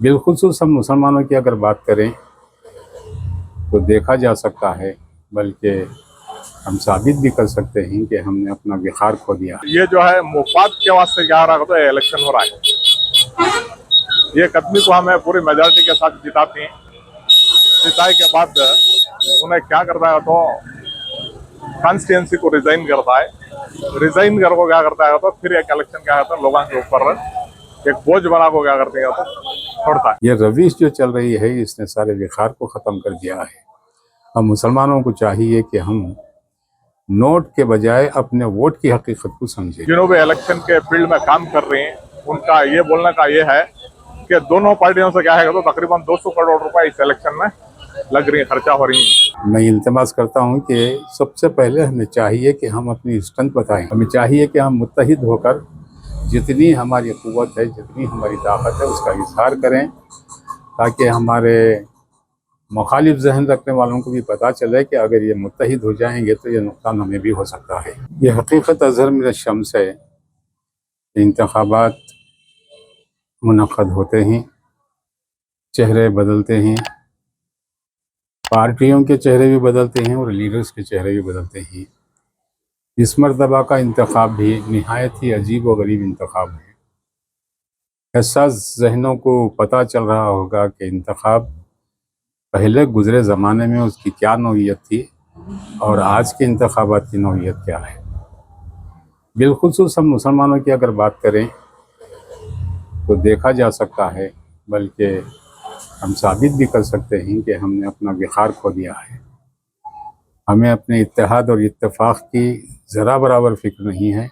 बिलखुसूस हम मुसलमानों की अगर बात करें तो देखा जा सकता है, बल्कि हम साबित भी कर सकते हैं कि हमने अपना विखार खो दिया। ये जो है मुफाद के वास्ते क्या रहा तो इलेक्शन हो रहा है। ये कदमी को हमें पूरी मेजोरिटी के साथ जिताती हैं। जिताए के बाद उन्हें क्या करता है तो कॉन्स्टिट्यूंसी को रिजाइन करता है। रिजाइन कर को क्या करता है तो फिर एक इलेक्शन क्या होता है लोगों के ऊपर एक बोझ बना को क्या करते हैं तो छोड़ता है। ये रविश जो चल रही है इसने सारे विखार को ख़त्म कर दिया है। हम मुसलमानों को चाहिए कि हम नोट के बजाय अपने वोट की हकीकत को समझें। जिन्हों भी इलेक्शन के फील्ड में काम कर रहे हैं उनका ये बोलने का ये है कि दोनों पार्टियों से क्या है तो तकरीबन 200 करोड़ रुपए इस इलेक्शन में लग रही है, खर्चा हो रही है। मैं इल्तिमास करता हूं कि सबसे पहले हमें चाहिए कि हम अपनी स्ट्रेंथ बताएं। हमें चाहिए कि हम मुत्तहिद होकर जितनी हमारी क़ुव्वत है, जितनी हमारी ताकत है, उसका इज़हार करें, ताकि हमारे मुखालिफ जहन रखने वालों को भी पता चले कि अगर ये मुत्तहिद हो जाएंगे तो ये नुकसान हमें भी हो सकता है। ये हकीकत अज़हर मिन अश-शम्स है। इंतखाबात मुनक़्क़द होते हैं, चेहरे बदलते हैं, पार्टियों के चेहरे भी बदलते हैं और लीडर्स के चेहरे भी बदलते हैं। इस मरतबा का इंतखाब भी निहायत ही अजीब व गरीब इंतखाब है। ऐसा जहनों को पता चल रहा होगा कि इंतखाब पहले गुज़रे ज़माने में उसकी क्या नौइयत थी और आज के इंतखाबात की नौइयत क्या है। बिलखुसूस हम मुसलमानों की अगर बात करें तो देखा जा सकता है, बल्कि हम साबित भी कर सकते हैं कि हमने अपना विखार खो दिया है। हमें अपने इत्तेहाद और इत्तेफाक की ज़रा बराबर फ़िक्र नहीं है।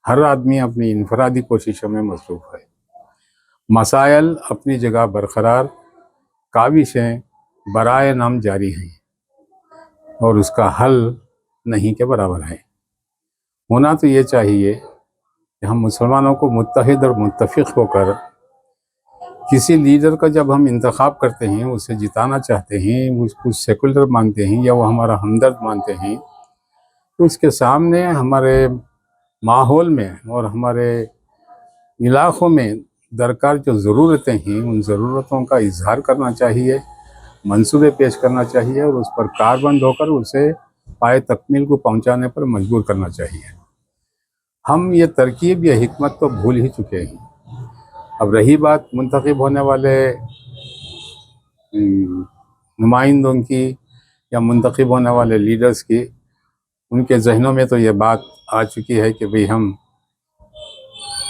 हर आदमी अपनी इनफरादी कोशिशों में मसरूफ़ है। मसाइल अपनी जगह बरकरार, काविशें बराए नाम जारी हैं और उसका हल नहीं के बराबर है। होना तो ये चाहिए कि हम मुसलमानों को मुत्तहिद और मुत्तफ़िक़ होकर किसी लीडर का जब हम इंतखाब करते हैं, उसे जिताना चाहते हैं, उसको सेकुलर मानते हैं या वो हमारा हमदर्द मानते हैं, तो उसके सामने हमारे माहौल में और हमारे इलाक़ों में दरकार जो ज़रूरतें हैं, उन ज़रूरतों का इज़हार करना चाहिए, मंसूबे पेश करना चाहिए और उस पर कारबंद होकर उसे पाए तकमील को पहुँचाने पर मजबूर करना चाहिए। हम ये तरकीब, ये हिकमत तो भूल ही चुके हैं। अब रही बात मुंतखब होने वाले नुमाइंदों की या मुंतखब होने वाले लीडर्स की, उनके जहनों में तो ये बात आ चुकी है कि भाई हम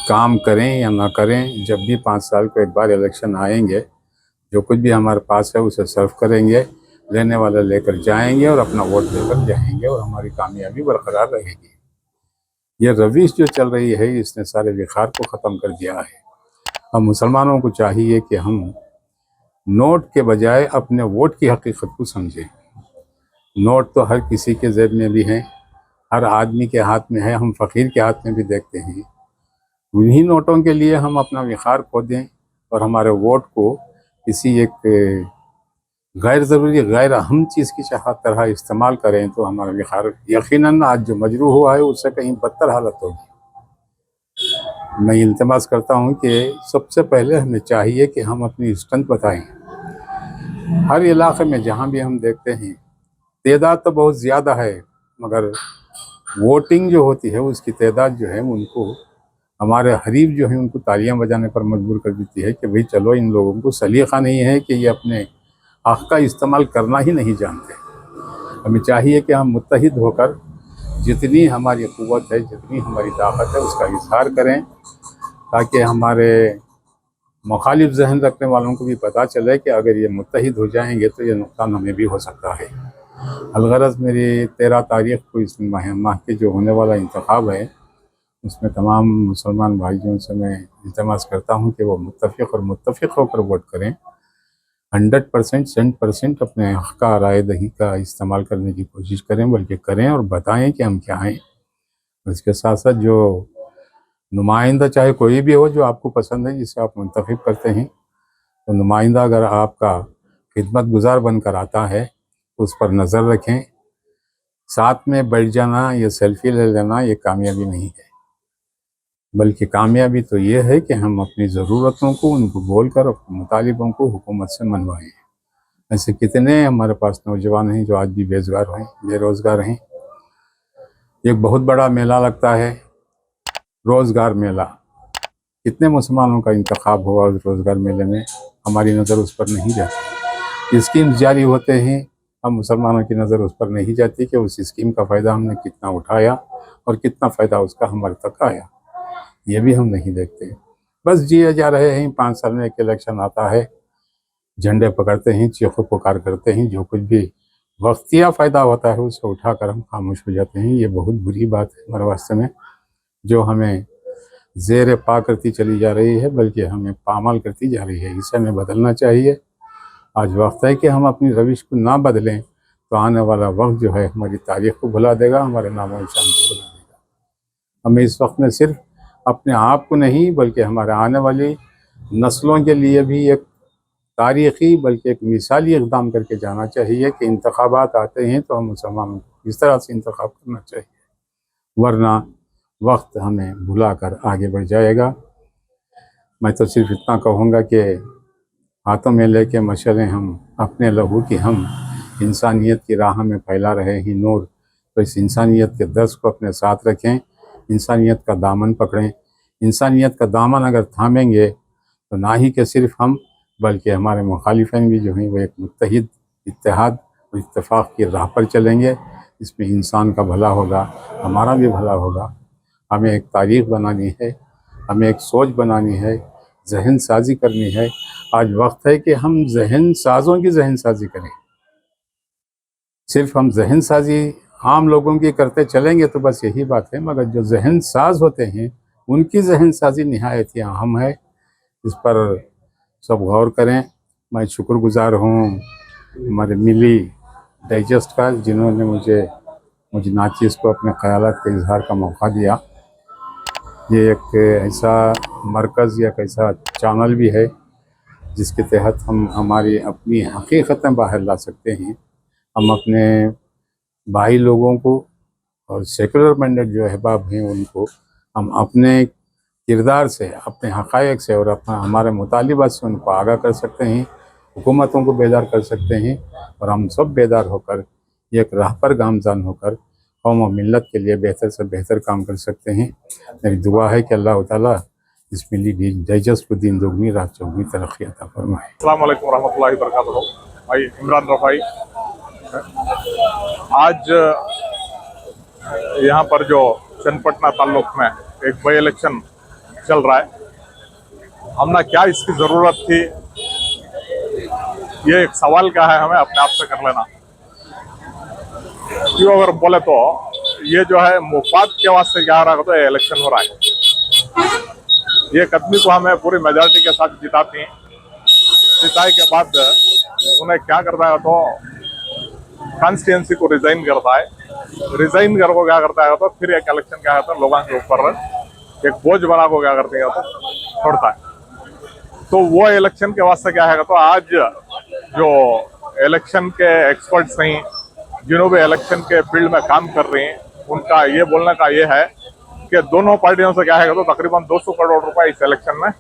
काम करें या ना करें, जब भी 5 साल को एक बार इलेक्शन आएंगे, जो कुछ भी हमारे पास है उसे सर्व करेंगे, लेने वाले लेकर जाएंगे और अपना वोट देकर जाएंगे और हमारी कामयाबी बरकरार रहेगी। ये रविश जो चल रही है इसने सारे विखार को ख़त्म कर दिया है। हम मुसलमानों को चाहिए कि हम नोट के बजाय अपने वोट की हकीकत को समझें। नोट तो हर किसी के जेब में भी हैं, हर आदमी के हाथ में है, हम फ़कीर के हाथ में भी देखते हैं। उन्हीं नोटों के लिए हम अपना विखार खो दें और हमारे वोट को किसी एक गैर ज़रूरी, गैर अहम चीज़ की तरह इस्तेमाल करें तो हमारा विखार यकीनन आज जो मजरूह हुआ है उससे कहीं बदतर हालत होगी। मैं इल्तिमास करता हूँ कि सबसे पहले हमें चाहिए कि हम अपनी स्ट्रेंथ बताएं। हर इलाके में जहाँ भी हम देखते हैं, तादाद तो बहुत ज़्यादा है, मगर वोटिंग जो होती है उसकी तादाद जो है उनको, हमारे हरीफ जो है उनको तालियां बजाने पर मजबूर कर देती है कि भाई चलो, इन लोगों को सलीक़ा नहीं है कि ये अपने हक़ का इस्तेमाल करना ही नहीं जानते। हमें चाहिए कि हम मुत्तहिद होकर जितनी हमारी क़ुव्वत है, जितनी हमारी ताकत है, उसका इज़हार करें, ताकि हमारे मुखालिफ जहन रखने वालों को भी पता चले कि अगर ये मुत्तहिद हो जाएंगे तो ये नुकसान हमें भी हो सकता है। अलगरज़ मेरी 13 तारीख़ को इस माह के जो होने वाला इंतखाब है, उसमें तमाम मुसलमान भाइयों से मैं इल्तिमास करता हूँ कि वो मुत्तफ़िक़ और मुत्तफ़िक़ होकर वोट करें। 100% 100% अपने हक़ का, राय दही का इस्तेमाल करने की कोशिश करें, बल्कि करें और बताएं कि हम क्या हैं। इसके साथ साथ जो नुमाइंदा, चाहे कोई भी हो, जो आपको पसंद है, जिसे आप मुंतखब करते हैं, तो नुमाइंदा अगर आपका खिदमत गुज़ार बनकर आता है तो उस पर नज़र रखें। साथ में बैठ जाना या सेल्फ़ी ले लेना ये कामयाबी नहीं है। बल्कि कामयाबी तो ये है कि हम अपनी ज़रूरतों को उनको बोलकर अपने मुतालिबों को हुकूमत से मनवाएं। ऐसे कितने हमारे पास नौजवान हैं जो आज भी बेरोज़गार हैं। एक बहुत बड़ा मेला लगता है, रोज़गार मेला। कितने मुसलमानों का इंतखाब हुआ उस रोज़गार मेले में, हमारी नज़र उस पर नहीं जाती। स्कीम जारी होते हैं, हम मुसलमानों की नज़र उस पर नहीं जाती कि उस स्कीम का फ़ायदा हमने कितना उठाया और कितना फ़ायदा उसका हमारे तक आया, ये भी हम नहीं देखते। बस जिए जा रहे हैं। 5 साल में एक इलेक्शन आता है, झंडे पकड़ते हैं, चीखो पुकार करते हैं, जो कुछ भी वक्तिया फ़ायदा होता है उसे उठाकर हम खामोश हो जाते हैं। ये बहुत बुरी बात है हमारे वास्ते में, जो हमें ज़ेर पा करती चली जा रही है, बल्कि हमें पामाल करती जा रही है। इसे हमें बदलना चाहिए। आज वक्त है कि हम अपनी रविश को ना बदलें, तो आने वाला वक्त जो है हमारी तारीख़ को भुला देगा, हमारे नामो निशान को भुला देगा। हमें इस वक्त में सिर्फ अपने आप को नहीं, बल्कि हमारे आने वाली नस्लों के लिए भी एक तारीख़ी बल्कि एक मिसाली इक़दाम करके जाना चाहिए कि इंतखाबात आते हैं तो हम मुसलमानों को इस तरह से इंतखाब करना चाहिए, वरना वक्त हमें भुलाकर आगे बढ़ जाएगा। मैं तो सिर्फ इतना कहूँगा कि हाथों में लेके मशलें हम अपने लहू की हम इंसानियत की राह में फैला रहे हैं नूर, तो इस इंसानियत के दर्स को अपने साथ रखें, इंसानियत का दामन पकड़ें। इंसानियत का दामन अगर थामेंगे तो ना ही कि सिर्फ हम, बल्कि हमारे मुखालिफिन भी जो हैं वो एक मुत्तहिद इत्तेहाद और इत्तेफाक की राह पर चलेंगे। इसमें इंसान का भला होगा, हमारा भी भला होगा। हमें एक तारीख़ बनानी है, हमें एक सोच बनानी है, जहन साजी करनी है। आज वक्त है कि हम जहन साज़ों की जहन साजी करें। सिर्फ हम जहन साजी आम लोगों की करते चलेंगे तो बस यही बात है, मगर जो जहन साज होते हैं उनकी जहन साजी निहायत ही अहम है। इस पर सब गौर करें। मैं शुक्रगुज़ार हूँ हमारे मिली डाइजेस्ट का, जिन्होंने मुझे नाचीज़ को अपने ख़यालात के इजहार का मौका दिया। ये एक ऐसा मरकज़ या एक ऐसा चैनल भी है जिसके तहत हम हमारी अपनी हकीकतें बाहर ला सकते हैं। हम अपने भाई लोगों को और सेकुलर माइंडेड जो अहबाब हैं उनको हम अपने किरदार से, अपने हक़ाइक़ से और अपना हमारे मुतालिबात से उनको आगाह कर सकते हैं, हुकूमतों को बेदार कर सकते हैं, और हम सब बेदार होकर एक राह पर गामज़ान होकर कौम और मिल्लत के लिए बेहतर से बेहतर काम कर सकते हैं। मेरी दुआ है कि अल्लाह ताला इस मिली डाइजेस्ट को दिन दोगुनी रात चौगुनी तरक्की अता फरमाए। अस्सलाम वालेकुम रहमतुल्लाहि व बरकातहू। भाई इमरान रफ़ाई। आज यहाँ पर जो चन्नपटना ताल्लुक में एक बाई इलेक्शन चल रहा है, हमने क्या इसकी ज़रूरत थी, ये एक सवाल क्या है हमें अपने आप से कर लेना। क्यों अगर बोले तो ये जो है मुफाद के वास्ते क्या रहा तो इलेक्शन हो रहा है। ये आदमी को हमें पूरी मेजॉरिटी के साथ जिताते हैं, जिताए के बाद उन्हें क्या करता है तो कॉन्स्टिट्यूंसी को रिजाइन करता है। रिजाइन कर को क्या करता है तो फिर एक इलेक्शन क्या होता है लोगों के ऊपर एक बोझ बना को क्या करते हैं तो छोड़ता है। तो वो इलेक्शन के वास्ते क्या है तो आज जो इलेक्शन के एक्सपर्ट्स हैं, जिन्होंने भी इलेक्शन के फील्ड में काम कर रहे हैं, उनका ये बोलने का ये है कि दोनों पार्टियों से क्या है तो तकरीबन 200 करोड़ रुपए इस इलेक्शन में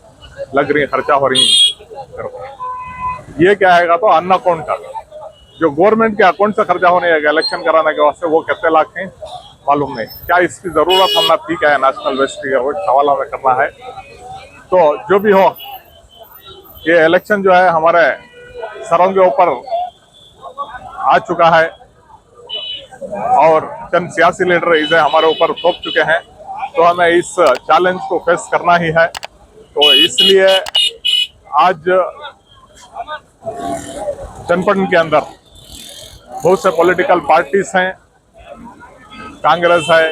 लग रही है, खर्चा हो रही है। ये क्या है तो अन अकाउंट का जो गवर्नमेंट के अकाउंट से खर्चा होने है इलेक्शन कराने के वास्ते, वो कितने लाख हैं मालूम नहीं। क्या इसकी जरूरत हमने ठीक है नेशनल वेस्टी का सवाल हमें करना है। तो जो भी हो, ये इलेक्शन जो है हमारे सरों के ऊपर आ चुका है और चंद सियासी लीडर इसे हमारे ऊपर थोप चुके हैं, तो हमें इस चैलेंज को फेस करना ही है। तो इसलिए आज चन्नपटना के अंदर बहुत से पॉलिटिकल पार्टीज हैं, कांग्रेस है,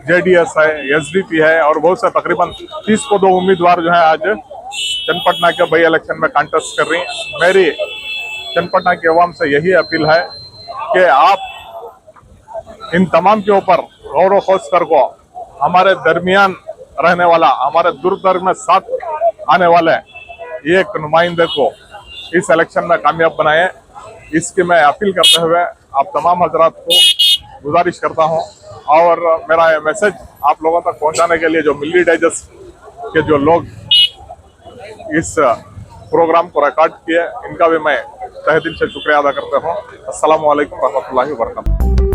जेडीएस है, एसडीपी है, और बहुत से तकरीबन 30 को 2 उम्मीदवार जो है आज चन्नपटना के बाई इलेक्शन में कंटेस्ट कर रही हैं। मेरी चन्नपटना के अवाम से यही अपील है कि आप इन तमाम के ऊपर गौर व खोज कर को हमारे दरमियान रहने वाला, हमारे दुर्दर में साथ आने वाले एक नुमाइंदे को इस इलेक्शन में कामयाब बनाए। इसकी मैं अपील करते हुए आप तमाम हजरात को गुजारिश करता हूँ। और मेरा ये मैसेज आप लोगों तक पहुंचाने के लिए जो मिल्ली डाइजेस्ट के जो लोग इस प्रोग्राम को रिकॉर्ड किए, इनका भी मैं तहे दिल से शुक्रिया अदा करता हूँ। अस्सलाम वालेकुम रहमतुल्लाहि व बरकातहू।